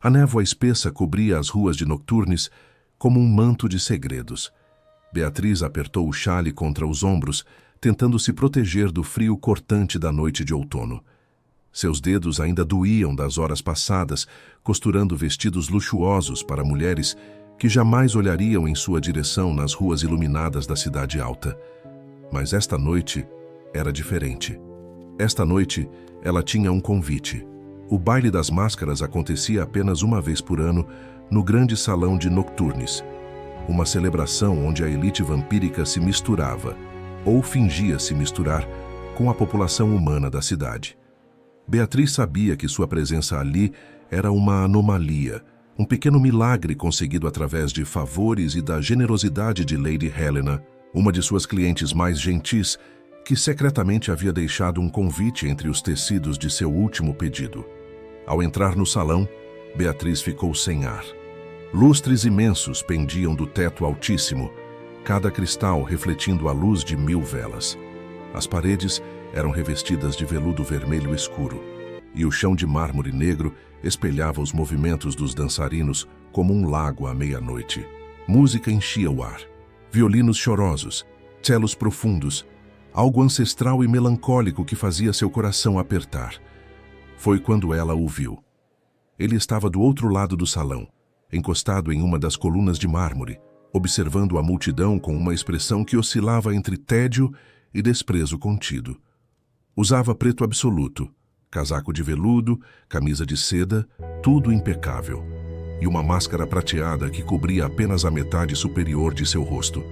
A névoa espessa cobria as ruas de Nocturnes como um manto de segredos. Beatriz apertou o xale contra os ombros, tentando se proteger do frio cortante da noite de outono. Seus dedos ainda doíam das horas passadas, costurando vestidos luxuosos para mulheres que jamais olhariam em sua direção nas ruas iluminadas da cidade alta. Mas esta noite era diferente. Esta noite, ela tinha um convite. O baile das máscaras acontecia apenas uma vez por ano no grande salão de Nocturnes, uma celebração onde a elite vampírica se misturava, ou fingia se misturar, com a população humana da cidade. Beatriz sabia que sua presença ali era uma anomalia, um pequeno milagre conseguido através de favores e da generosidade de Lady Helena, uma de suas clientes mais gentis, que secretamente havia deixado um convite entre os tecidos de seu último pedido. Ao entrar no salão, Beatriz ficou sem ar. Lustres imensos pendiam do teto altíssimo, cada cristal refletindo a luz de 1000 velas. As paredes eram revestidas de veludo vermelho escuro, e o chão de mármore negro espelhava os movimentos dos dançarinos como um lago à meia-noite. Música enchia o ar. Violinos chorosos, cellos profundos, algo ancestral e melancólico que fazia seu coração apertar. Foi quando ela o viu. Ele estava do outro lado do salão, encostado em uma das colunas de mármore, observando a multidão com uma expressão que oscilava entre tédio e desprezo contido. Usava preto absoluto, casaco de veludo, camisa de seda, tudo impecável, e uma máscara prateada que cobria apenas a metade superior de seu rosto.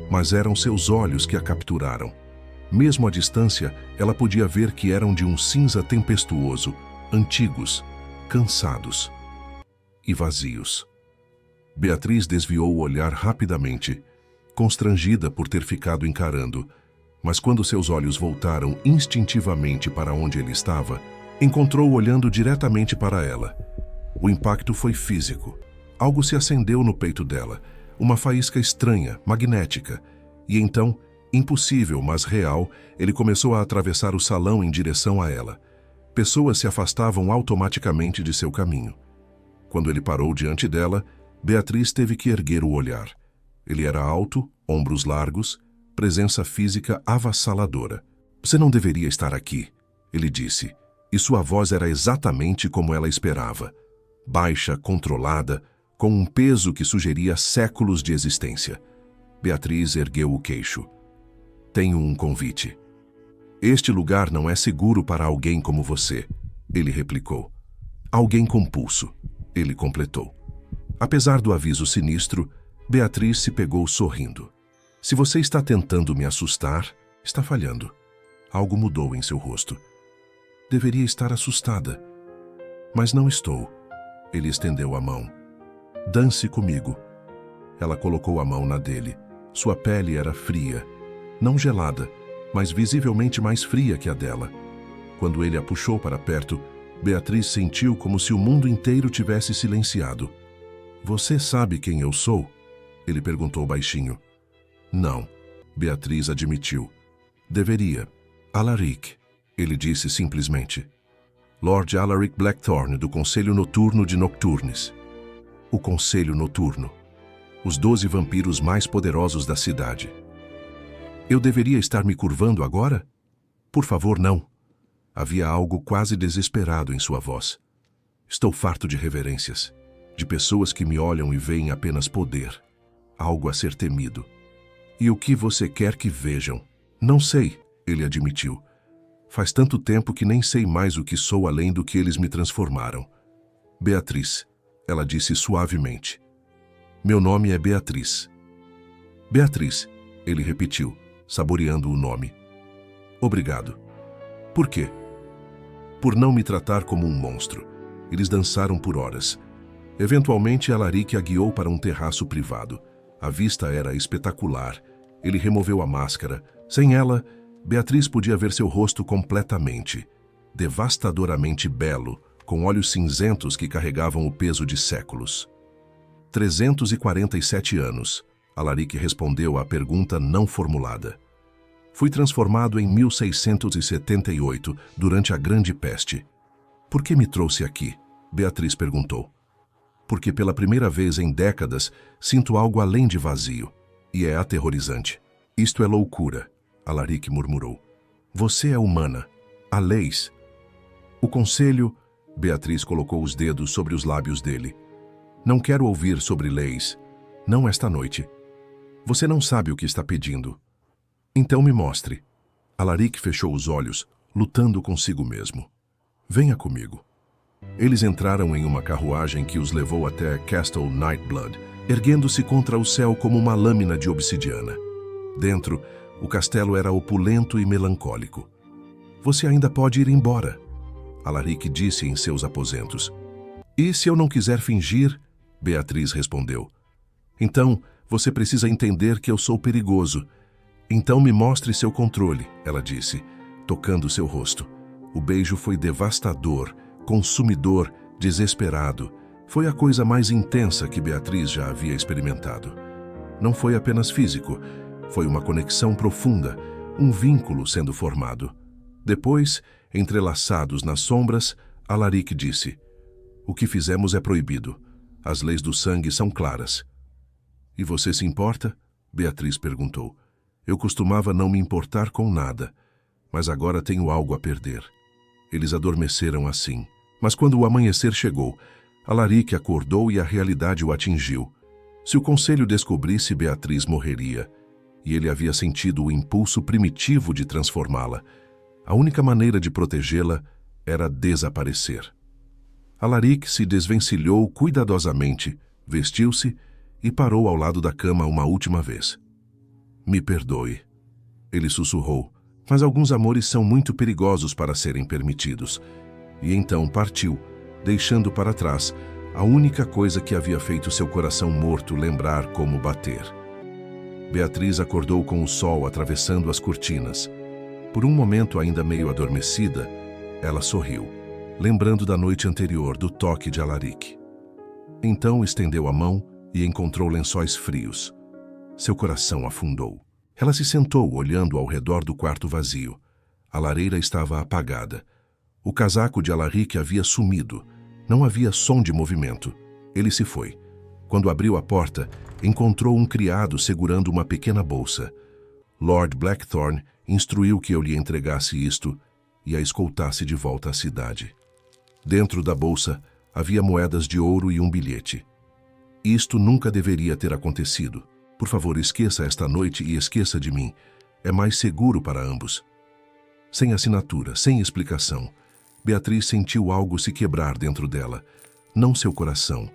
Mas eram seus olhos que a capturaram. Mesmo à distância, ela podia ver que eram de um cinza tempestuoso, antigos, cansados e vazios. Beatriz desviou o olhar rapidamente, constrangida por ter ficado encarando, mas quando seus olhos voltaram instintivamente para onde ele estava, encontrou-o olhando diretamente para ela. O impacto foi físico. Algo se acendeu no peito dela, uma faísca estranha, magnética, e então, impossível, mas real, ele começou a atravessar o salão em direção a ela. Pessoas se afastavam automaticamente de seu caminho. Quando ele parou diante dela, Beatriz teve que erguer o olhar. Ele era alto, ombros largos, presença física avassaladora. "Você não deveria estar aqui", ele disse, e sua voz era exatamente como ela esperava. Baixa, controlada, com um peso que sugeria séculos de existência. Beatriz ergueu o queixo. "Tenho um convite." "Este lugar não é seguro para alguém como você", ele replicou. "Alguém com pulso", ele completou. Apesar do aviso sinistro, Beatriz se pegou sorrindo. "Se você está tentando me assustar, está falhando." Algo mudou em seu rosto. "Deveria estar assustada." "Mas não estou." Ele estendeu a mão. "Dance comigo." Ela colocou a mão na dele. Sua pele era fria, não gelada, mas visivelmente mais fria que a dela. Quando ele a puxou para perto, Beatriz sentiu como se o mundo inteiro tivesse silenciado. "Você sabe quem eu sou?" Ele perguntou baixinho. "Não", Beatriz admitiu. "Deveria." "Alaric", ele disse simplesmente. "Lord Alaric Blackthorne, do Conselho Noturno de Nocturnes." O Conselho Noturno. Os 12 vampiros mais poderosos da cidade. "Eu deveria estar me curvando agora?" "Por favor, não." Havia algo quase desesperado em sua voz. "Estou farto de reverências, de pessoas que me olham e veem apenas poder, algo a ser temido." "E o que você quer que vejam?" "Não sei", ele admitiu. "Faz tanto tempo que nem sei mais o que sou além do que eles me transformaram." "Beatriz", ela disse suavemente. "Meu nome é Beatriz." "Beatriz", ele repetiu, saboreando o nome. "Obrigado." "Por quê?" "Por não me tratar como um monstro." Eles dançaram por horas. Eventualmente, Alaric a guiou para um terraço privado. A vista era espetacular. Ele removeu a máscara. Sem ela, Beatriz podia ver seu rosto completamente. Devastadoramente belo, com olhos cinzentos que carregavam o peso de séculos. 347 anos, Alaric respondeu à pergunta não formulada. "Fui transformado em 1678, durante a Grande Peste." "Por que me trouxe aqui?" Beatriz perguntou. porque pela primeira vez em décadas sinto algo além de vazio, e é aterrorizante. Isto é loucura, Alaric murmurou. Você é humana. Há leis. O conselho... Beatriz colocou os dedos sobre os lábios dele. Não quero ouvir sobre leis. Não esta noite. Você não sabe o que está pedindo. Então me mostre. Alaric fechou os olhos, lutando consigo mesmo. Venha comigo. Eles entraram em uma carruagem que os levou até Castle Nightblood, erguendo-se contra o céu como uma lâmina de obsidiana. Dentro, o castelo era opulento e melancólico. Você ainda pode ir embora, Alaric disse em seus aposentos. E se eu não quiser fingir? Beatriz respondeu. Então, você precisa entender que eu sou perigoso. Então me mostre seu controle, ela disse, tocando seu rosto. O beijo foi devastador, consumidor, desesperado. Foi a coisa mais intensa que Beatriz já havia experimentado. Não foi apenas físico, foi uma conexão profunda, um vínculo sendo formado. Depois, entrelaçados nas sombras, Alaric disse: o que fizemos é proibido. As leis do sangue são claras. E você se importa? Beatriz perguntou. Eu costumava não me importar com nada, mas agora tenho algo a perder. Eles adormeceram assim. Mas quando o amanhecer chegou, Alaric acordou e a realidade o atingiu. Se o conselho descobrisse, Beatriz morreria, e ele havia sentido o impulso primitivo de transformá-la. A única maneira de protegê-la era desaparecer. Alaric se desvencilhou cuidadosamente, vestiu-se e parou ao lado da cama uma última vez. Me perdoe, ele sussurrou, mas alguns amores são muito perigosos para serem permitidos. E então partiu, deixando para trás a única coisa que havia feito seu coração morto lembrar como bater. Beatriz acordou com o sol atravessando as cortinas. Por um momento ainda meio adormecida, ela sorriu, lembrando da noite anterior do toque de Alaric. Então estendeu a mão e encontrou lençóis frios. Seu coração afundou. Ela se sentou olhando ao redor do quarto vazio. A lareira estava apagada. O casaco de Alaric havia sumido. Não havia som de movimento. Ele se foi. Quando abriu a porta, encontrou um criado segurando uma pequena bolsa. Lord Blackthorne instruiu que eu lhe entregasse isto e a escoltasse de volta à cidade. Dentro da bolsa havia moedas de ouro e um bilhete. Isto nunca deveria ter acontecido. Por favor, esqueça esta noite e esqueça de mim. É mais seguro para ambos. Sem assinatura, sem explicação, Beatriz sentiu algo se quebrar dentro dela. Não seu coração,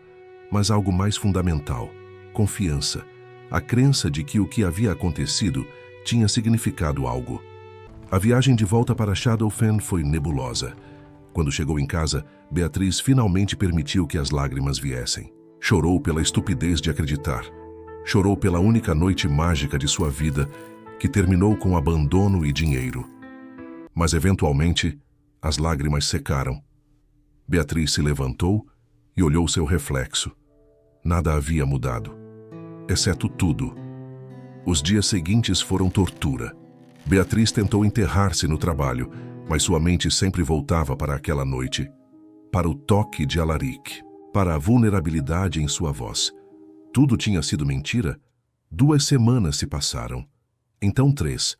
mas algo mais fundamental. Confiança. A crença de que o que havia acontecido tinha significado algo. A viagem de volta para Shadowfen foi nebulosa. Quando chegou em casa, Beatriz finalmente permitiu que as lágrimas viessem. Chorou pela estupidez de acreditar. Chorou pela única noite mágica de sua vida, que terminou com abandono e dinheiro. Mas, eventualmente, as lágrimas secaram. Beatriz se levantou e olhou seu reflexo. Nada havia mudado, exceto tudo. Os dias seguintes foram tortura. Beatriz tentou enterrar-se no trabalho, mas sua mente sempre voltava para aquela noite, para o toque de Alaric, para a vulnerabilidade em sua voz. Tudo tinha sido mentira? 2 semanas se passaram. Então 3.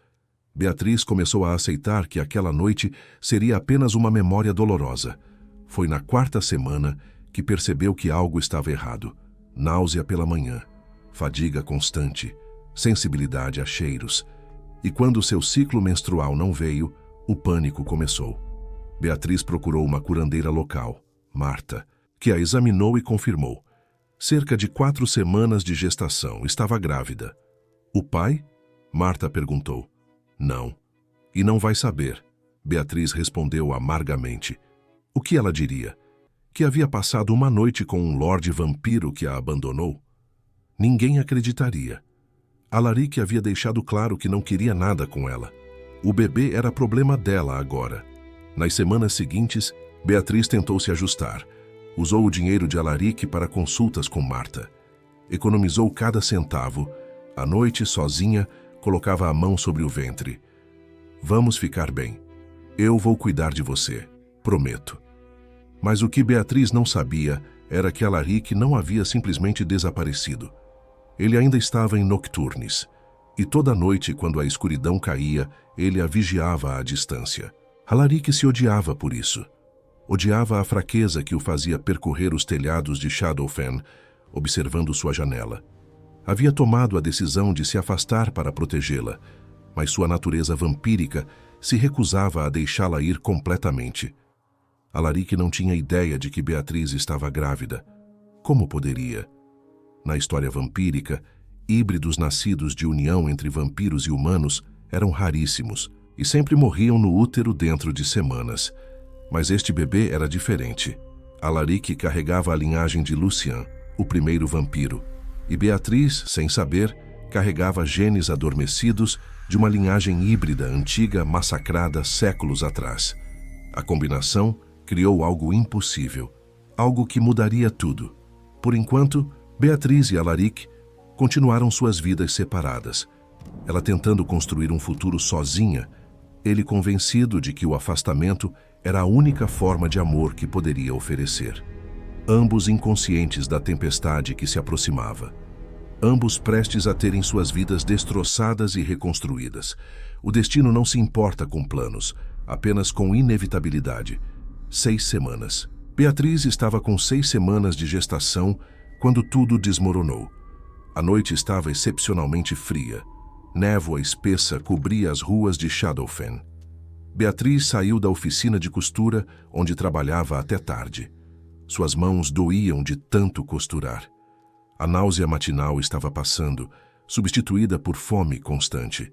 Beatriz começou a aceitar que aquela noite seria apenas uma memória dolorosa. Foi na 4ª semana que percebeu que algo estava errado. Náusea pela manhã, fadiga constante, sensibilidade a cheiros. E quando seu ciclo menstrual não veio, o pânico começou. Beatriz procurou uma curandeira local, Marta, que a examinou e confirmou. Cerca de 4 semanas de gestação, estava grávida. O pai? Marta perguntou. Não. E não vai saber, Beatriz respondeu amargamente. O que ela diria? Que havia passado uma noite com um lorde vampiro que a abandonou? Ninguém acreditaria. Alaric havia deixado claro que não queria nada com ela. O bebê era problema dela agora. Nas semanas seguintes, Beatriz tentou se ajustar. Usou o dinheiro de Alaric para consultas com Marta. Economizou cada centavo. À noite, sozinha, colocava a mão sobre o ventre. Vamos ficar bem. Eu vou cuidar de você, prometo. Mas o que Beatriz não sabia era que Alaric não havia simplesmente desaparecido. Ele ainda estava em Nocturnes, e toda noite, quando a escuridão caía, ele a vigiava à distância. Alaric se odiava por isso. Odiava a fraqueza que o fazia percorrer os telhados de Shadowfen, observando sua janela. Havia tomado a decisão de se afastar para protegê-la, mas sua natureza vampírica se recusava a deixá-la ir completamente. Alaric não tinha ideia de que Beatriz estava grávida. Como poderia? Na história vampírica, híbridos nascidos de união entre vampiros e humanos eram raríssimos e sempre morriam no útero dentro de semanas. Mas este bebê era diferente. Alaric carregava a linhagem de Lucien, o primeiro vampiro, e Beatriz, sem saber, carregava genes adormecidos de uma linhagem híbrida antiga massacrada séculos atrás. A combinação criou algo impossível, algo que mudaria tudo. Por enquanto, Beatriz e Alaric continuaram suas vidas separadas. Ela tentando construir um futuro sozinha, ele convencido de que o afastamento era a única forma de amor que poderia oferecer. Ambos inconscientes da tempestade que se aproximava. Ambos prestes a terem suas vidas destroçadas e reconstruídas. O destino não se importa com planos, apenas com inevitabilidade. 6 semanas. Beatriz estava com 6 semanas de gestação quando tudo desmoronou. A noite estava excepcionalmente fria. Névoa espessa cobria as ruas de Shadowfen. Beatriz saiu da oficina de costura, onde trabalhava até tarde. Suas mãos doíam de tanto costurar. A náusea matinal estava passando, substituída por fome constante.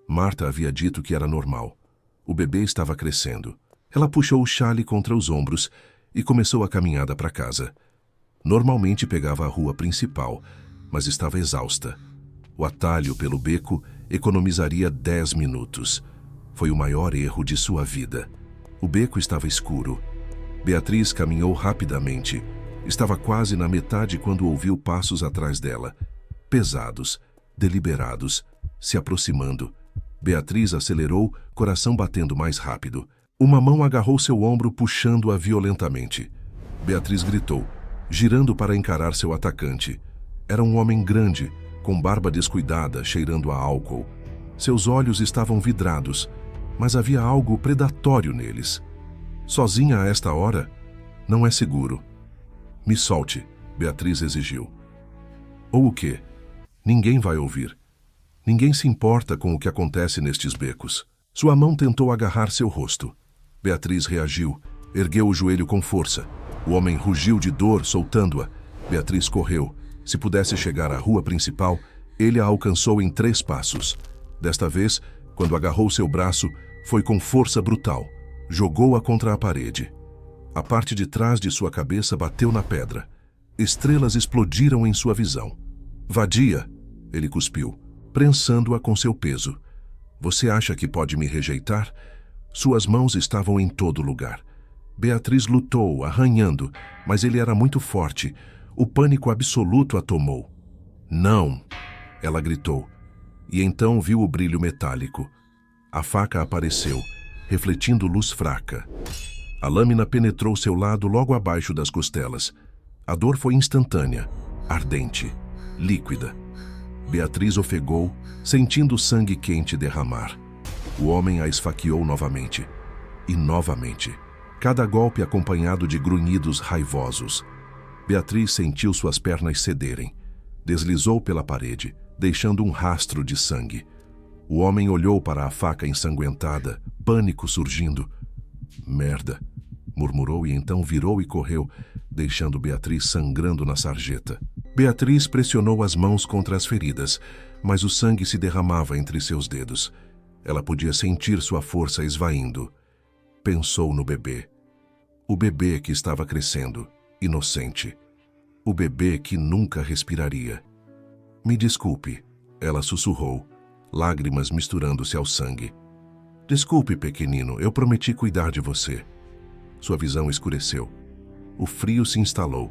Marta havia dito que era normal. O bebê estava crescendo. Ela puxou o chale contra os ombros e começou a caminhada para casa. Normalmente pegava a rua principal, mas estava exausta. O atalho pelo beco economizaria 10 minutos. Foi o maior erro de sua vida. O beco estava escuro. Beatriz caminhou rapidamente. Estava quase na metade quando ouviu passos atrás dela. Pesados, deliberados, se aproximando. Beatriz acelerou, coração batendo mais rápido. Uma mão agarrou seu ombro, puxando-a violentamente. Beatriz gritou, girando para encarar seu atacante. Era um homem grande, com barba descuidada, cheirando a álcool. Seus olhos estavam vidrados, mas havia algo predatório neles. Sozinha a esta hora? Não é seguro. Me solte, Beatriz exigiu. Ou o quê? Ninguém vai ouvir. Ninguém se importa com o que acontece nestes becos. Sua mão tentou agarrar seu rosto. Beatriz reagiu, ergueu o joelho com força. O homem rugiu de dor, soltando-a. Beatriz correu. Se pudesse chegar à rua principal, ele a alcançou em 3 passos. Desta vez, quando agarrou seu braço, foi com força brutal. Jogou-a contra a parede. A parte de trás de sua cabeça bateu na pedra. Estrelas explodiram em sua visão. Vadia, ele cuspiu, prensando-a com seu peso. Você acha que pode me rejeitar? Suas mãos estavam em todo lugar. Beatriz lutou, arranhando, mas ele era muito forte. O pânico absoluto a tomou. Não! Ela gritou. E então viu o brilho metálico. A faca apareceu, refletindo luz fraca. A lâmina penetrou seu lado logo abaixo das costelas. A dor foi instantânea, ardente, líquida. Beatriz ofegou, sentindo o sangue quente derramar. O homem a esfaqueou novamente. E novamente. Cada golpe acompanhado de grunhidos raivosos. Beatriz sentiu suas pernas cederem. Deslizou pela parede, deixando um rastro de sangue. O homem olhou para a faca ensanguentada, pânico surgindo. Merda, murmurou e então virou e correu, deixando Beatriz sangrando na sarjeta. Beatriz pressionou as mãos contra as feridas, mas o sangue se derramava entre seus dedos. Ela podia sentir sua força esvaindo. Pensou no bebê. O bebê que estava crescendo, inocente. O bebê que nunca respiraria. Me desculpe, ela sussurrou, lágrimas misturando-se ao sangue. Desculpe, pequenino, eu prometi cuidar de você. Sua visão escureceu. O frio se instalou.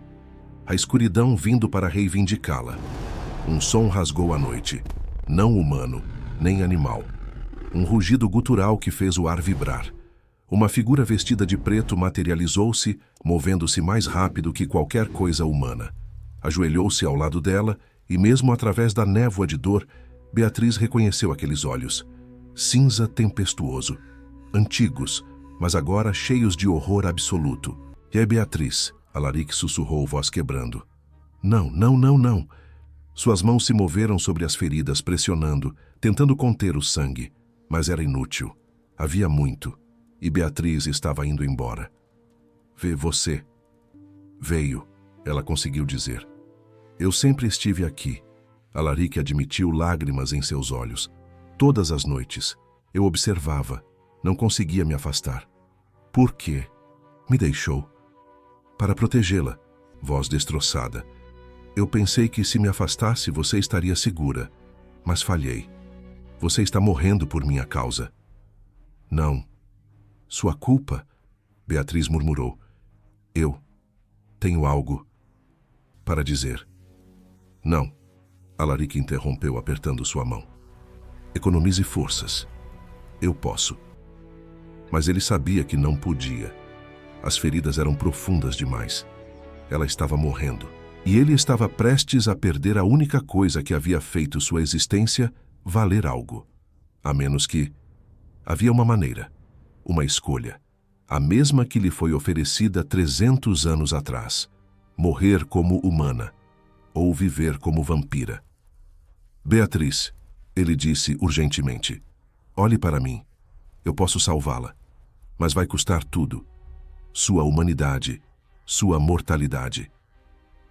A escuridão vindo para reivindicá-la. Um som rasgou a noite. Não humano, nem animal. Um rugido gutural que fez o ar vibrar. Uma figura vestida de preto materializou-se, movendo-se mais rápido que qualquer coisa humana. Ajoelhou-se ao lado dela e, mesmo através da névoa de dor, Beatriz reconheceu aqueles olhos. Cinza tempestuoso. Antigos, mas agora cheios de horror absoluto. É Beatriz, Alaric sussurrou, voz quebrando. Não, não, não, não. Suas mãos se moveram sobre as feridas, pressionando, tentando conter o sangue. Mas era inútil. Havia muito. E Beatriz estava indo embora. Vê você. Veio, ela conseguiu dizer. Eu sempre estive aqui. Alaric admitiu, lágrimas em seus olhos. Todas as noites. Eu observava. Não conseguia me afastar. Por quê? Me deixou. Para protegê-la. Voz destroçada. Eu pensei que se me afastasse você estaria segura. Mas falhei. Você está morrendo por minha causa. Não. Sua culpa? Beatriz murmurou. Eu tenho algo para dizer. Não. Alaric interrompeu, apertando sua mão. Economize forças. Eu posso. Mas ele sabia que não podia. As feridas eram profundas demais. Ela estava morrendo. E ele estava prestes a perder a única coisa que havia feito sua existência valer algo. A menos que... Havia uma maneira. Uma escolha. A mesma que lhe foi oferecida 300 anos atrás. Morrer como humana. Ou viver como vampira. Beatriz, ele disse urgentemente. Olhe para mim. Eu posso salvá-la. Mas vai custar tudo. Sua humanidade. Sua mortalidade.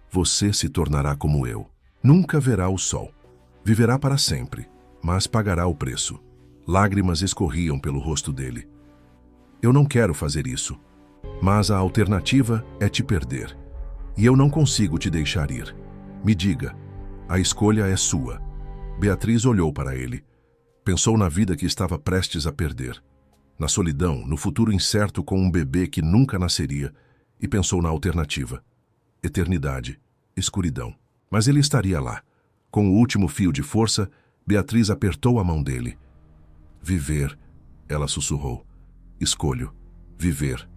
Você se tornará como eu. Nunca verá o sol. Viverá para sempre, mas pagará o preço. Lágrimas escorriam pelo rosto dele. Eu não quero fazer isso, mas a alternativa é te perder. E eu não consigo te deixar ir. Me diga, a escolha é sua. Beatriz olhou para ele. Pensou na vida que estava prestes a perder. Na solidão, no futuro incerto com um bebê que nunca nasceria, e pensou na alternativa. Eternidade, escuridão. Mas ele estaria lá. Com o último fio de força, Beatriz apertou a mão dele. Viver, ela sussurrou. Escolho. Viver.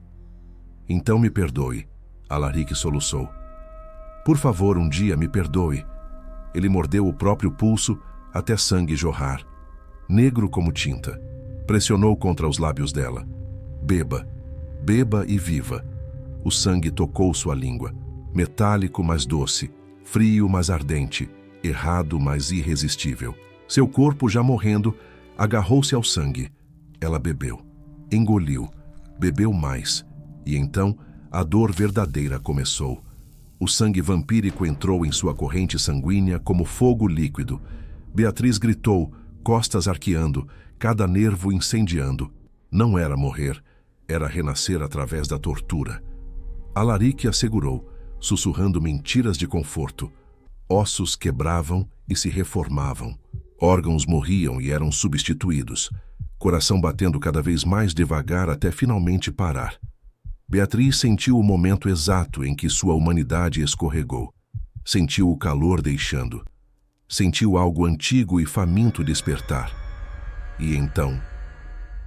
Então me perdoe, Alaric soluçou. Por favor, um dia me perdoe. Ele mordeu o próprio pulso até sangue jorrar. Negro como tinta. Pressionou contra os lábios dela. Beba. Beba e viva. O sangue tocou sua língua. Metálico, mas doce. Frio, mas ardente. Errado, mas irresistível. Seu corpo, já morrendo, agarrou-se ao sangue. Ela bebeu. Engoliu. Bebeu mais. E então, a dor verdadeira começou. O sangue vampírico entrou em sua corrente sanguínea como fogo líquido. Beatriz gritou, costas arqueando, cada nervo incendiando. Não era morrer, era renascer através da tortura. Alaric assegurou, sussurrando mentiras de conforto. Ossos quebravam e se reformavam. Órgãos morriam e eram substituídos. Coração batendo cada vez mais devagar até finalmente parar. Beatriz sentiu o momento exato em que sua humanidade escorregou. Sentiu o calor deixando. Sentiu algo antigo e faminto despertar. E então,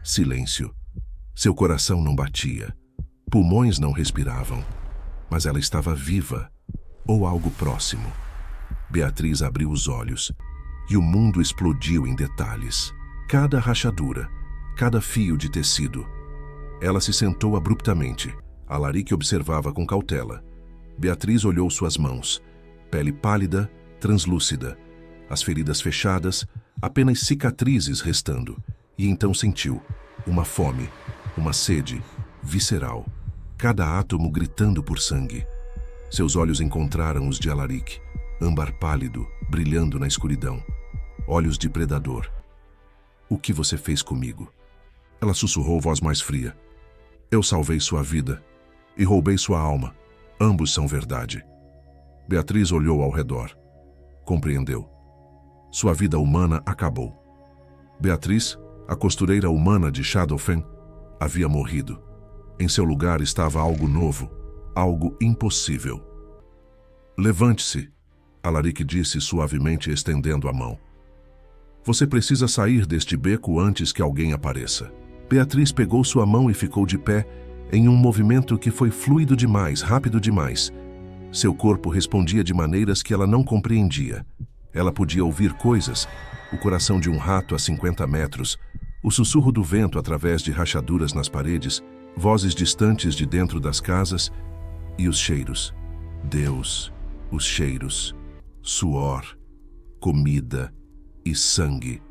silêncio. Seu coração não batia. Pulmões não respiravam. Mas ela estava viva, ou algo próximo. Beatriz abriu os olhos, e o mundo explodiu em detalhes. Cada rachadura, cada fio de tecido. Ela se sentou abruptamente. Alaric observava com cautela. Beatriz olhou suas mãos. Pele pálida, translúcida. As feridas fechadas, apenas cicatrizes restando. E então sentiu uma fome, uma sede, visceral. Cada átomo gritando por sangue. Seus olhos encontraram os de Alaric, âmbar pálido, brilhando na escuridão. Olhos de predador. O que você fez comigo? Ela sussurrou, voz mais fria. Eu salvei sua vida e roubei sua alma. Ambos são verdade. Beatriz olhou ao redor. Compreendeu. Sua vida humana acabou. Beatriz, a costureira humana de Shadowfen, havia morrido. Em seu lugar estava algo novo, algo impossível. Levante-se, Alaric disse suavemente, estendendo a mão. Você precisa sair deste beco antes que alguém apareça. Beatriz pegou sua mão e ficou de pé, em um movimento que foi fluido demais, rápido demais. Seu corpo respondia de maneiras que ela não compreendia. Ela podia ouvir coisas, o coração de um rato a 50 metros, o sussurro do vento através de rachaduras nas paredes, vozes distantes de dentro das casas e os cheiros. Deus, os cheiros, suor, comida e sangue.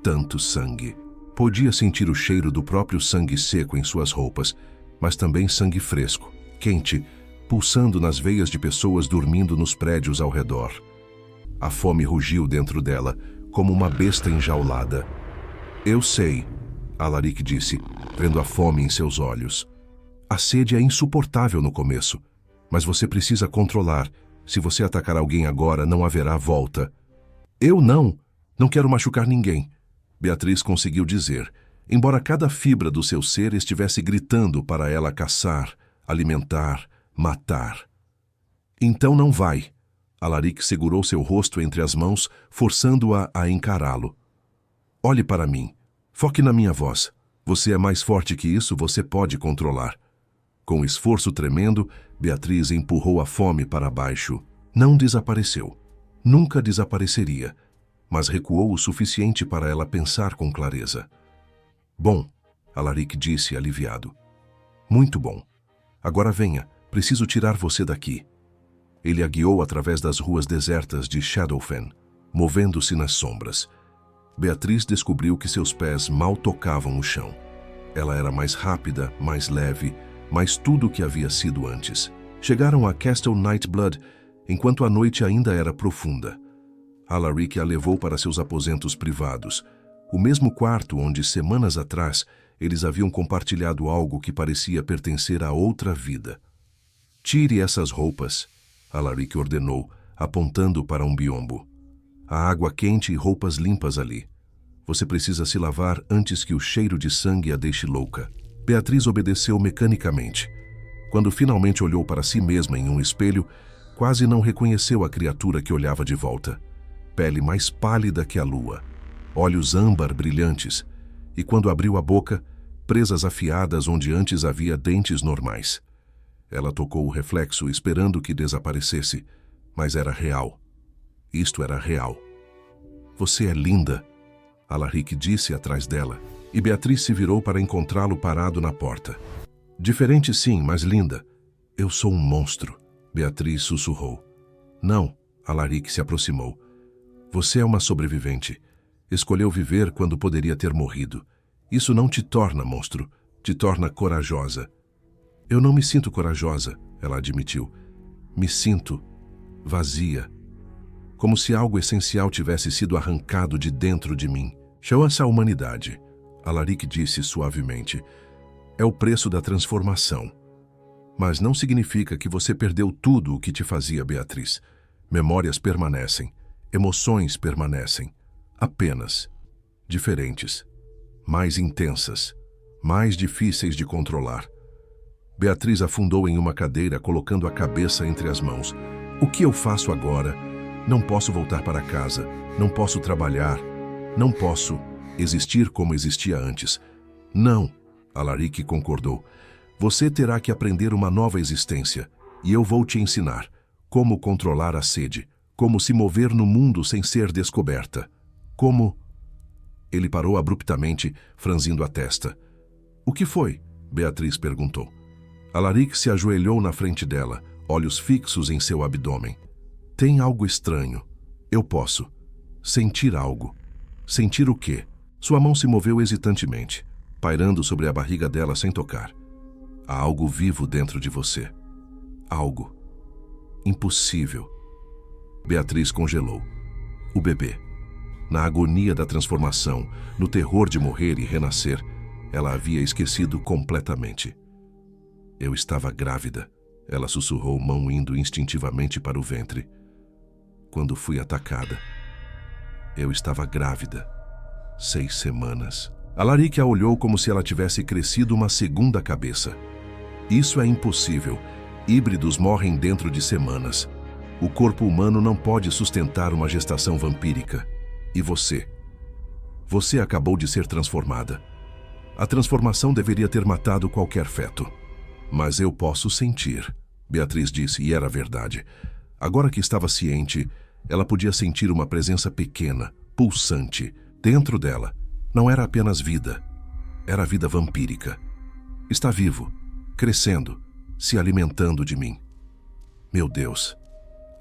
Tanto sangue. Podia sentir o cheiro do próprio sangue seco em suas roupas, mas também sangue fresco, quente, pulsando nas veias de pessoas dormindo nos prédios ao redor. A fome rugiu dentro dela, como uma besta enjaulada. Eu sei, Alaric disse, vendo a fome em seus olhos. A sede é insuportável no começo, mas você precisa controlar. Se você atacar alguém agora, não haverá volta. Eu não quero machucar ninguém, Beatriz conseguiu dizer, embora cada fibra do seu ser estivesse gritando para ela caçar, alimentar, matar. Então não vai. Alaric segurou seu rosto entre as mãos, forçando-a a encará-lo. Olhe para mim. Foque na minha voz. Você é mais forte que isso, você pode controlar. Com esforço tremendo, Beatriz empurrou a fome para baixo. Não desapareceu. Nunca desapareceria. Mas recuou o suficiente para ela pensar com clareza. Bom, Alaric disse aliviado. Muito bom. Agora venha, preciso tirar você daqui. Ele a guiou através das ruas desertas de Shadowfen, movendo-se nas sombras. Beatriz descobriu que seus pés mal tocavam o chão. Ela era mais rápida, mais leve, mais tudo o que havia sido antes. Chegaram a Castle Nightblood, enquanto a noite ainda era profunda. Alaric a levou para seus aposentos privados, o mesmo quarto onde, semanas atrás, eles haviam compartilhado algo que parecia pertencer a outra vida. Tire essas roupas, Alaric ordenou, apontando para um biombo. Há água quente e roupas limpas ali. Você precisa se lavar antes que o cheiro de sangue a deixe louca. Beatriz obedeceu mecanicamente. Quando finalmente olhou para si mesma em um espelho, quase não reconheceu a criatura que olhava de volta. Pele mais pálida que a lua, olhos âmbar brilhantes, e quando abriu a boca, presas afiadas onde antes havia dentes normais. Ela tocou o reflexo esperando que desaparecesse, mas era real. Isto era real. Você é linda, Alaric disse atrás dela, e Beatriz se virou para encontrá-lo parado na porta. Diferente sim, mas linda. Eu sou um monstro, Beatriz sussurrou. Não, Alaric se aproximou. Você é uma sobrevivente. Escolheu viver quando poderia ter morrido. Isso não te torna monstro, te torna corajosa. Eu não me sinto corajosa, ela admitiu. Me sinto vazia. Como se algo essencial tivesse sido arrancado de dentro de mim. Chama-se a humanidade, Alaric disse suavemente. É o preço da transformação. Mas não significa que você perdeu tudo o que te fazia Beatriz. Memórias permanecem. Emoções permanecem, apenas diferentes, mais intensas, mais difíceis de controlar. Beatriz afundou em uma cadeira, colocando a cabeça entre as mãos. O que eu faço agora? Não posso voltar para casa, não posso trabalhar, não posso existir como existia antes. Não, Alaric concordou. Você terá que aprender uma nova existência, e eu vou te ensinar como controlar a sede. Como se mover no mundo sem ser descoberta. Como... Ele parou abruptamente, franzindo a testa. O que foi? Beatriz perguntou. Alaric se ajoelhou na frente dela, olhos fixos em seu abdômen. Tem algo estranho. Eu posso. Sentir algo. Sentir o quê? Sua mão se moveu hesitantemente, pairando sobre a barriga dela sem tocar. Há algo vivo dentro de você. Algo. Impossível. Beatriz congelou. O bebê. Na agonia da transformação, no terror de morrer e renascer, ela havia esquecido completamente. Eu estava grávida, ela sussurrou, mão indo instintivamente para o ventre. Quando fui atacada. Eu estava grávida. 6 semanas. Alaric a olhou como se ela tivesse crescido uma segunda cabeça. Isso é impossível. Híbridos morrem dentro de semanas. O corpo humano não pode sustentar uma gestação vampírica. E você? Você acabou de ser transformada. A transformação deveria ter matado qualquer feto. Mas eu posso sentir, Beatriz disse, e era verdade. Agora que estava ciente, ela podia sentir uma presença pequena, pulsante, dentro dela. Não era apenas vida, era a vida vampírica. Está vivo, crescendo, se alimentando de mim. Meu Deus!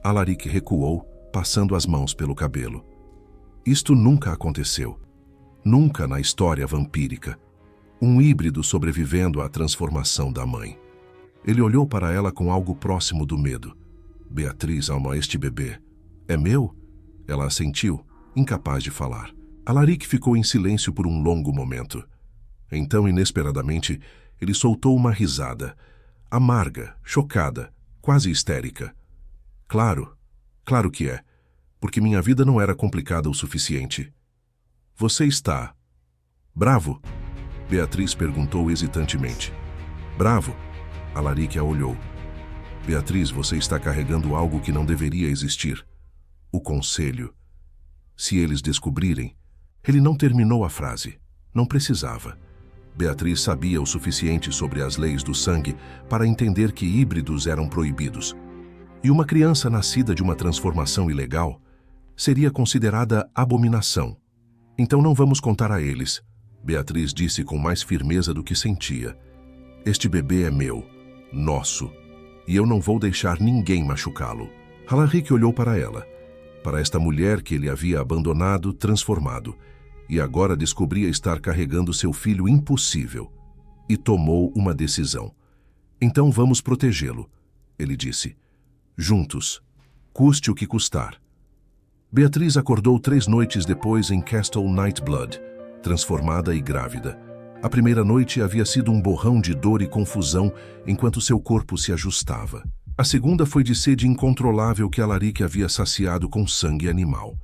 Alaric recuou, passando as mãos pelo cabelo. Isto nunca aconteceu. Nunca na história vampírica. Um híbrido sobrevivendo à transformação da mãe. Ele olhou para ela com algo próximo do medo. Beatriz, ama este bebê. É meu? Ela assentiu, incapaz de falar. Alaric ficou em silêncio por um longo momento. Então, inesperadamente, ele soltou uma risada. Amarga, chocada, quase histérica. Claro, claro que é. Porque minha vida não era complicada o suficiente. Você está... bravo? Beatriz perguntou hesitantemente. Bravo? Alaric a olhou. Beatriz, você está carregando algo que não deveria existir. O conselho. Se eles descobrirem... Ele não terminou a frase. Não precisava. Beatriz sabia o suficiente sobre as leis do sangue para entender que híbridos eram proibidos. E uma criança nascida de uma transformação ilegal seria considerada abominação. Então não vamos contar a eles, Beatriz disse com mais firmeza do que sentia. Este bebê é meu, nosso, e eu não vou deixar ninguém machucá-lo. Alaric olhou para ela, para esta mulher que ele havia abandonado, transformado, e agora descobria estar carregando seu filho impossível, e tomou uma decisão. Então vamos protegê-lo, ele disse. Juntos, custe o que custar. Beatriz acordou 3 noites depois em Castle Nightblood, transformada e grávida. A primeira noite havia sido um borrão de dor e confusão enquanto seu corpo se ajustava. A segunda foi de sede incontrolável que Alaric havia saciado com sangue animal.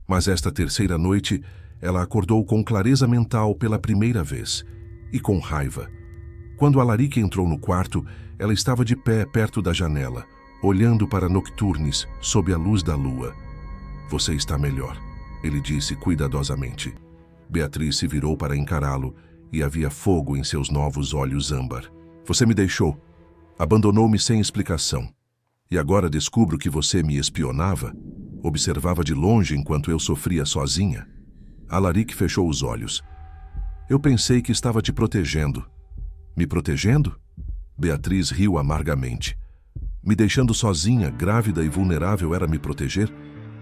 Mas esta terceira noite, ela acordou com clareza mental pela primeira vez, e com raiva. Quando Alaric entrou no quarto, ela estava de pé perto da janela, olhando para Nocturnes sob a luz da lua. Você está melhor, ele disse cuidadosamente. Beatriz se virou para encará-lo e havia fogo em seus novos olhos âmbar. Você me deixou. Abandonou-me sem explicação. E agora descubro que você me espionava? Observava de longe enquanto eu sofria sozinha? Alaric fechou os olhos. Eu pensei que estava te protegendo. Me protegendo? Beatriz riu amargamente. Me deixando sozinha, grávida e vulnerável era me proteger?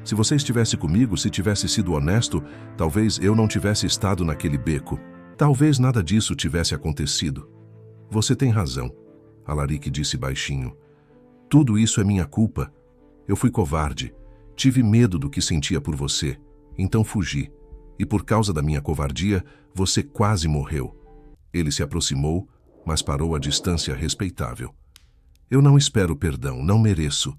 Se você estivesse comigo, se tivesse sido honesto, talvez eu não tivesse estado naquele beco. Talvez nada disso tivesse acontecido. Você tem razão, Alaric disse baixinho. Tudo isso é minha culpa. Eu fui covarde. Tive medo do que sentia por você. Então fugi. E por causa da minha covardia, você quase morreu. Ele se aproximou, mas parou a distância respeitável. Eu não espero perdão, não mereço.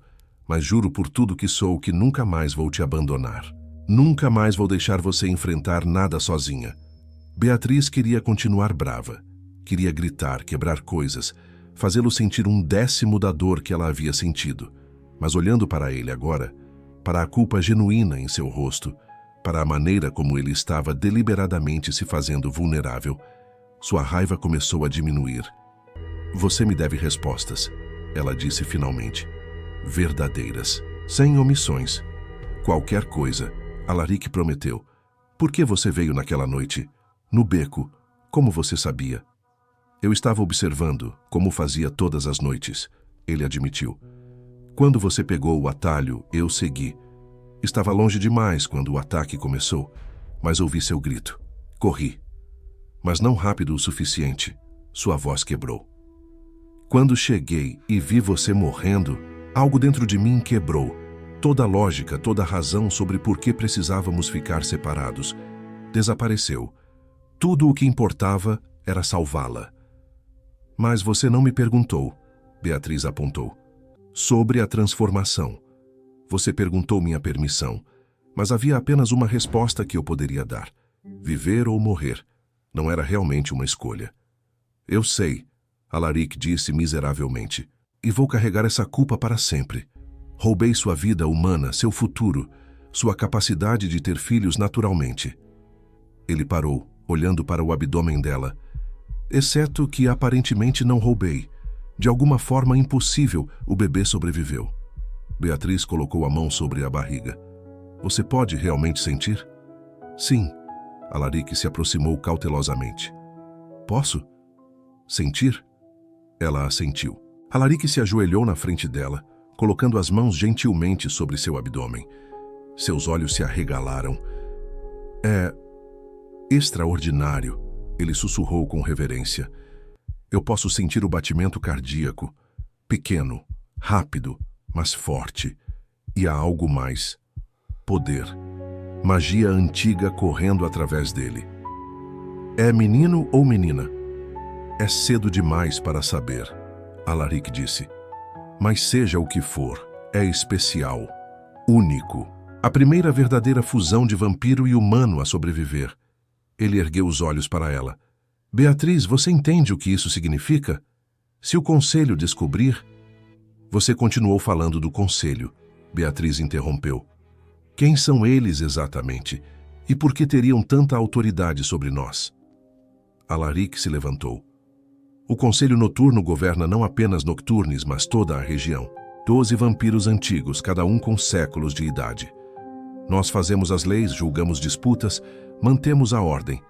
Mas juro por tudo que sou que nunca mais vou te abandonar. Nunca mais vou deixar você enfrentar nada sozinha. Beatriz queria continuar brava. Queria gritar, quebrar coisas, fazê-lo sentir 1/10 da dor que ela havia sentido. Mas olhando para ele agora, para a culpa genuína em seu rosto, para a maneira como ele estava deliberadamente se fazendo vulnerável, sua raiva começou a diminuir. Você me deve respostas, ela disse finalmente. Verdadeiras, sem omissões. Qualquer coisa, Alaric prometeu. Por que você veio naquela noite? No beco, como você sabia? Eu estava observando, como fazia todas as noites, ele admitiu. Quando você pegou o atalho, eu segui. Estava longe demais quando o ataque começou, mas ouvi seu grito. Corri. Mas não rápido o suficiente. Sua voz quebrou. Quando cheguei e vi você morrendo, algo dentro de mim quebrou. Toda a lógica, toda a razão sobre por que precisávamos ficar separados. Desapareceu. Tudo o que importava era salvá-la. Mas você não me perguntou, Beatriz apontou. Sobre a transformação. Você perguntou minha permissão, mas havia apenas uma resposta que eu poderia dar. Viver ou morrer. Não era realmente uma escolha. Eu sei, Alaric disse miseravelmente, e vou carregar essa culpa para sempre. Roubei sua vida humana, seu futuro, sua capacidade de ter filhos naturalmente. Ele parou, olhando para o abdômen dela. Exceto que aparentemente não roubei. De alguma forma impossível, o bebê sobreviveu. Beatriz colocou a mão sobre a barriga. Você pode realmente sentir? Sim. Alaric se aproximou cautelosamente. Posso? Sentir? Ela assentiu. Alaric se ajoelhou na frente dela, colocando as mãos gentilmente sobre seu abdômen. Seus olhos se arregalaram. É extraordinário, ele sussurrou com reverência. Eu posso sentir o batimento cardíaco. Pequeno, rápido, mas forte. E há algo mais. Poder. Magia antiga correndo através dele. É menino ou menina? É cedo demais para saber, Alaric disse. Mas seja o que for, é especial, único. A primeira verdadeira fusão de vampiro e humano a sobreviver. Ele ergueu os olhos para ela. Beatriz, você entende o que isso significa? Se o conselho descobrir... Você continuou falando do conselho. Beatriz interrompeu. Quem são eles exatamente? E por que teriam tanta autoridade sobre nós? Alaric se levantou. O Conselho Noturno governa não apenas Nocturnes, mas toda a região. 12 vampiros antigos, cada um com séculos de idade. Nós fazemos as leis, julgamos disputas, mantemos a ordem.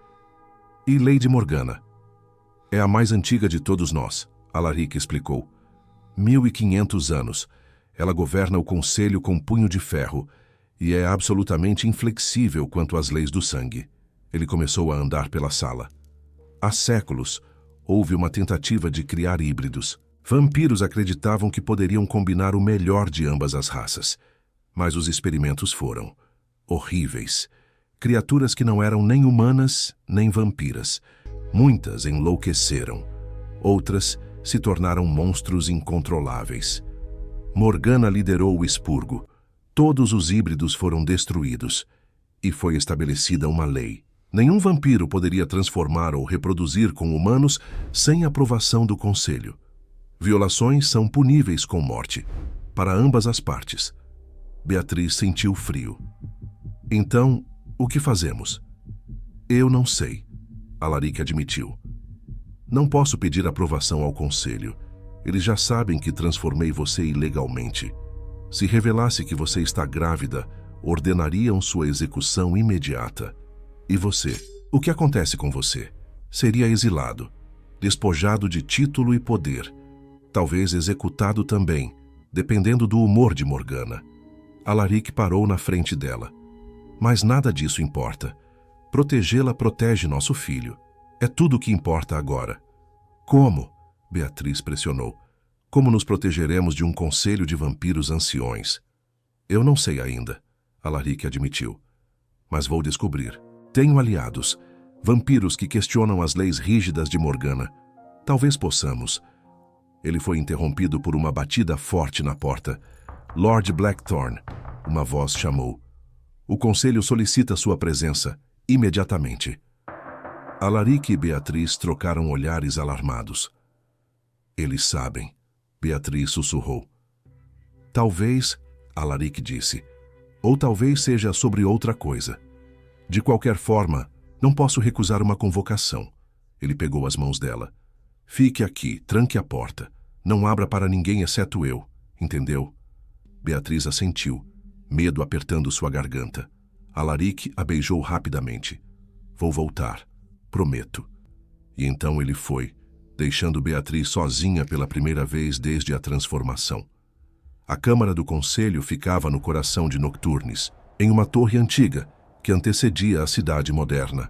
E Lady Morgana? É a mais antiga de todos nós, Alaric explicou. 1500 anos. Ela governa o Conselho com punho de ferro e é absolutamente inflexível quanto às leis do sangue. Ele começou a andar pela sala. Há séculos, houve uma tentativa de criar híbridos. Vampiros acreditavam que poderiam combinar o melhor de ambas as raças. Mas os experimentos foram horríveis. Criaturas que não eram nem humanas, nem vampiras. Muitas enlouqueceram. Outras se tornaram monstros incontroláveis. Morgana liderou o expurgo. Todos os híbridos foram destruídos. E foi estabelecida uma lei. Nenhum vampiro poderia transformar ou reproduzir com humanos sem aprovação do Conselho. Violações são puníveis com morte, para ambas as partes. Beatriz sentiu frio. Então, o que fazemos? Eu não sei, Alaric admitiu. Não posso pedir aprovação ao Conselho. Eles já sabem que transformei você ilegalmente. Se revelasse que você está grávida, ordenariam sua execução imediata. E você? O que acontece com você? Seria exilado, despojado de título e poder, talvez executado também, dependendo do humor de Morgana. Alaric parou na frente dela. Mas nada disso importa. Protegê-la protege nosso filho. É tudo o que importa agora. Como? Beatriz pressionou. Como nos protegeremos de um conselho de vampiros anciões? Eu não sei ainda, Alaric admitiu. Mas vou descobrir. Tenho aliados, vampiros que questionam as leis rígidas de Morgana. Talvez possamos. Ele foi interrompido por uma batida forte na porta. Lord Blackthorne, uma voz chamou. O conselho solicita sua presença, imediatamente. Alaric e Beatriz trocaram olhares alarmados. Eles sabem, Beatriz sussurrou. Talvez, Alaric disse, ou talvez seja sobre outra coisa. De qualquer forma, não posso recusar uma convocação. Ele pegou as mãos dela. Fique aqui, tranque a porta. Não abra para ninguém exceto eu, entendeu? Beatriz assentiu, medo apertando sua garganta. Alaric a beijou rapidamente. Vou voltar, prometo. E então ele foi, deixando Beatriz sozinha pela primeira vez desde a transformação. A Câmara do Conselho ficava no coração de Nocturnes, em uma torre antiga, que antecedia a cidade moderna.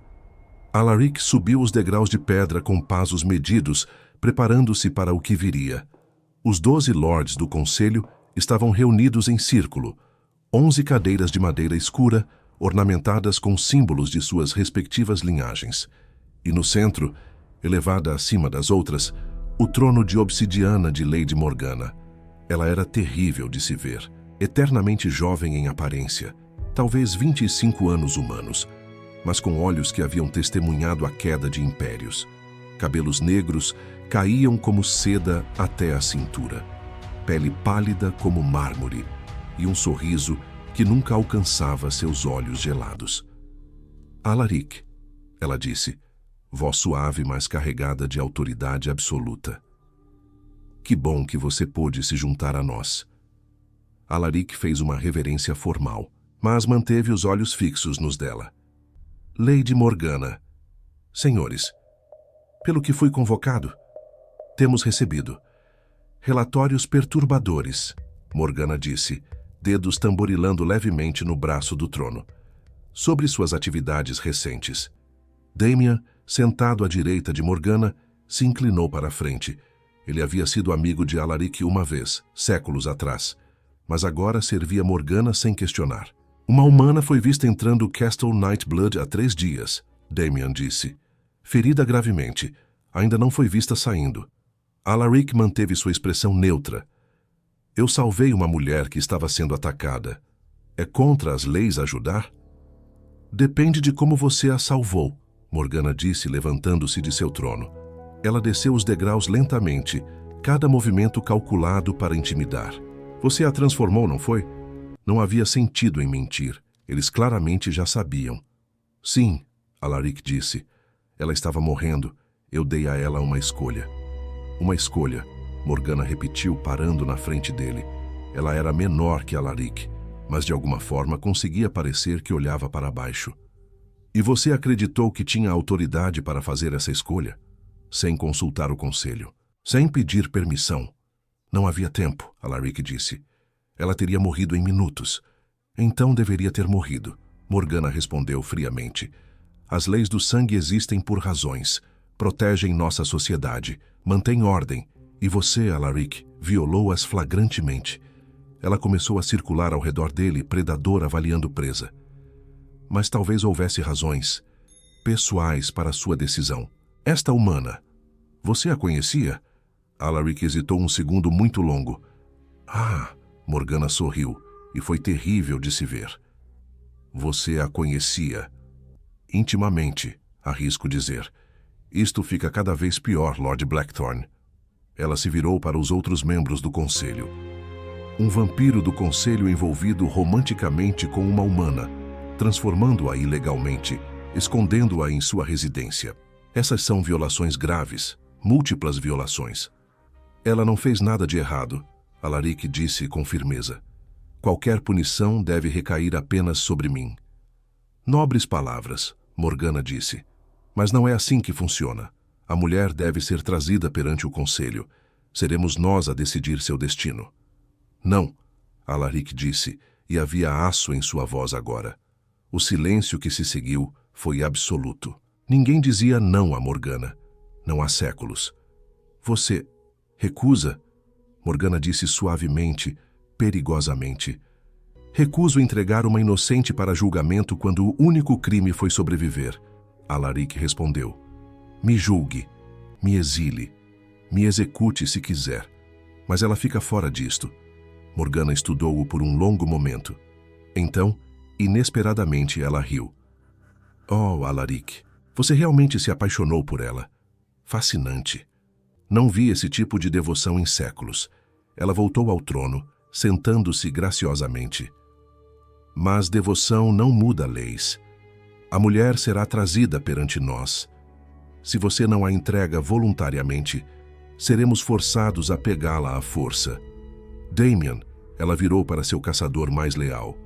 Alaric subiu os degraus de pedra com passos medidos, preparando-se para o que viria. Os 12 lords do conselho estavam reunidos em círculo, 11 cadeiras de madeira escura, ornamentadas com símbolos de suas respectivas linhagens. E no centro, elevada acima das outras, o trono de obsidiana de Lady Morgana. Ela era terrível de se ver, eternamente jovem em aparência, talvez 25 anos humanos, mas com olhos que haviam testemunhado a queda de impérios. Cabelos negros caíam como seda até a cintura, pele pálida como mármore e um sorriso que nunca alcançava seus olhos gelados. Alaric, Ela disse, voz suave, mas carregada de autoridade absoluta. Que bom que você pôde se juntar a nós. Alaric fez uma reverência formal, mas manteve os olhos fixos nos dela. Lady Morgana. Senhores, pelo que fui convocado, temos recebido relatórios perturbadores, Morgana disse, dedos tamborilando levemente no braço do trono, sobre suas atividades recentes. Damian, sentado à direita de Morgana, se inclinou para a frente. Ele havia sido amigo de Alaric uma vez, séculos atrás, mas agora servia Morgana sem questionar. Uma humana foi vista entrando Castle Nightblood há 3 dias, Damian disse. Ferida gravemente, ainda não foi vista saindo. Alaric manteve sua expressão neutra. Eu salvei uma mulher que estava sendo atacada. É contra as leis ajudar? Depende de como você a salvou, Morgana disse, levantando-se de seu trono. Ela desceu os degraus lentamente, cada movimento calculado para intimidar. Você a transformou, não foi? Não havia sentido em mentir. Eles claramente já sabiam. Sim, Alaric disse. Ela estava morrendo. Eu dei a ela uma escolha. Uma escolha, Morgana repetiu, parando na frente dele. Ela era menor que Alaric, mas de alguma forma conseguia parecer que olhava para baixo. E você acreditou que tinha autoridade para fazer essa escolha? Sem consultar o conselho, sem pedir permissão. Não havia tempo, Alaric disse. Ela teria morrido em minutos. Então deveria ter morrido, Morgana respondeu friamente. As leis do sangue existem por razões. Protegem nossa sociedade, mantêm ordem. E você, Alaric, violou-as flagrantemente. Ela começou a circular ao redor dele, predador avaliando presa. Mas talvez houvesse razões pessoais para sua decisão. Esta humana, você a conhecia? Alaric hesitou um segundo muito longo. Ah, Morgana sorriu, e foi terrível de se ver. Você a conhecia? Intimamente, arrisco dizer. Isto fica cada vez pior, Lord Blackthorne. Ela se virou para os outros membros do conselho. Um vampiro do conselho envolvido romanticamente com uma humana, transformando-a ilegalmente, escondendo-a em sua residência. Essas são violações graves, múltiplas violações. Ela não fez nada de errado, Alaric disse com firmeza. Qualquer punição deve recair apenas sobre mim. Nobres palavras, Morgana disse. Mas não é assim que funciona. A mulher deve ser trazida perante o conselho. Seremos nós a decidir seu destino. Não, Alaric disse, e havia aço em sua voz agora. O silêncio que se seguiu foi absoluto. Ninguém dizia não a Morgana. Não há séculos. Você recusa? Morgana disse suavemente, perigosamente. Recuso entregar uma inocente para julgamento quando o único crime foi sobreviver. Alaric respondeu. Me julgue, me exile, me execute se quiser. Mas ela fica fora disto. Morgana estudou-o por um longo momento. Então, inesperadamente, ela riu. Oh, Alaric, você realmente se apaixonou por ela. Fascinante. Não vi esse tipo de devoção em séculos. Ela voltou ao trono, sentando-se graciosamente. Mas devoção não muda leis. A mulher será trazida perante nós. Se você não a entrega voluntariamente, seremos forçados a pegá-la à força. Damian, ela virou para seu caçador mais leal.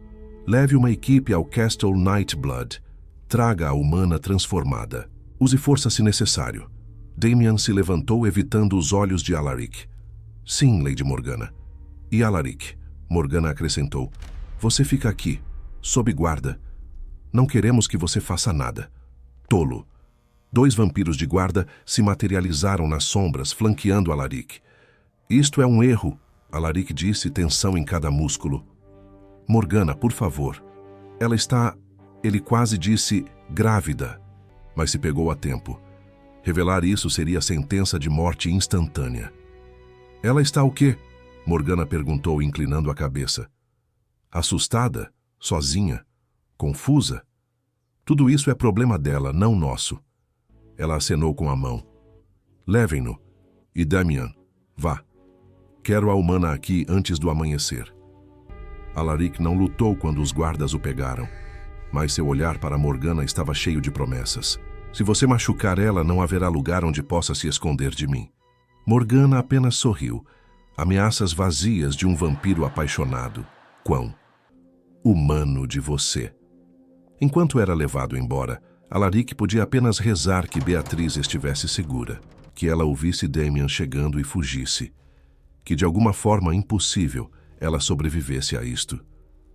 Leve uma equipe ao Castle Nightblood. Traga a humana transformada. Use força se necessário. Damian se levantou, evitando os olhos de Alaric. Sim, Lady Morgana. E Alaric, Morgana acrescentou, você fica aqui, sob guarda. Não queremos que você faça nada. Tolo. 2 vampiros de guarda se materializaram nas sombras, flanqueando Alaric. Isto é um erro, Alaric disse, tensão em cada músculo. Morgana, por favor. Ela está, ele quase disse, grávida, mas se pegou a tempo. Revelar isso seria sentença de morte instantânea. Ela está o quê? Morgana perguntou, inclinando a cabeça. Assustada? Sozinha? Confusa? Tudo isso é problema dela, não nosso. Ela acenou com a mão. Levem-no. E Damian, vá. Quero a humana aqui antes do amanhecer. Alaric não lutou quando os guardas o pegaram, mas seu olhar para Morgana estava cheio de promessas. Se você machucar ela, não haverá lugar onde possa se esconder de mim. Morgana apenas sorriu. Ameaças vazias de um vampiro apaixonado. Quão humano de você. Enquanto era levado embora, Alaric podia apenas rezar que Beatriz estivesse segura, que ela ouvisse Damian chegando e fugisse, que de alguma forma impossível ela sobrevivesse a isto.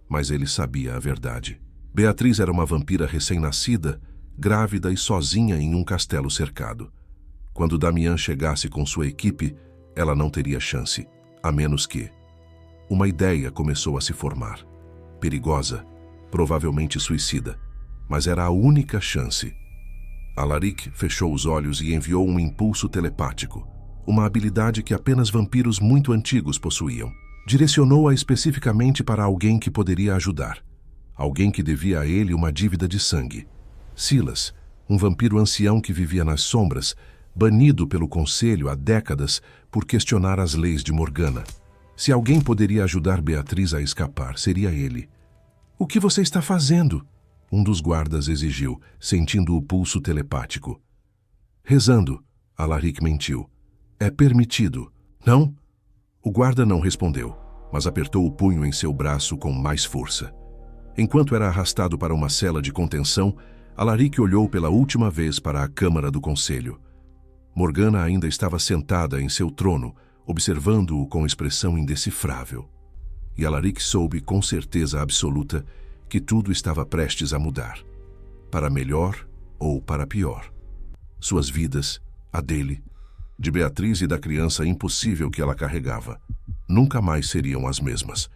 Mas ele sabia a verdade. Beatriz era uma vampira recém-nascida, grávida e sozinha em um castelo cercado. Quando Damian chegasse com sua equipe, ela não teria chance, a menos que... Uma ideia começou a se formar. Perigosa, provavelmente suicida, mas era a única chance. Alaric fechou os olhos e enviou um impulso telepático, uma habilidade que apenas vampiros muito antigos possuíam. Direcionou-a especificamente para alguém que poderia ajudar, alguém que devia a ele uma dívida de sangue. Silas, um vampiro ancião que vivia nas sombras, banido pelo Conselho há décadas por questionar as leis de Morgana. Se alguém poderia ajudar Beatriz a escapar, seria ele. "O que você está fazendo?" Um dos guardas exigiu, sentindo o pulso telepático. "Rezando", Alaric mentiu. "É permitido." "Não?" O guarda não respondeu, mas apertou o punho em seu braço com mais força. Enquanto era arrastado para uma cela de contenção, Alaric olhou pela última vez para a Câmara do Conselho. Morgana ainda estava sentada em seu trono, observando-o com expressão indecifrável. E Alaric soube com certeza absoluta que tudo estava prestes a mudar. Para melhor ou para pior. Suas vidas, a dele, de Beatriz e da criança impossível que ela carregava, nunca mais seriam as mesmas.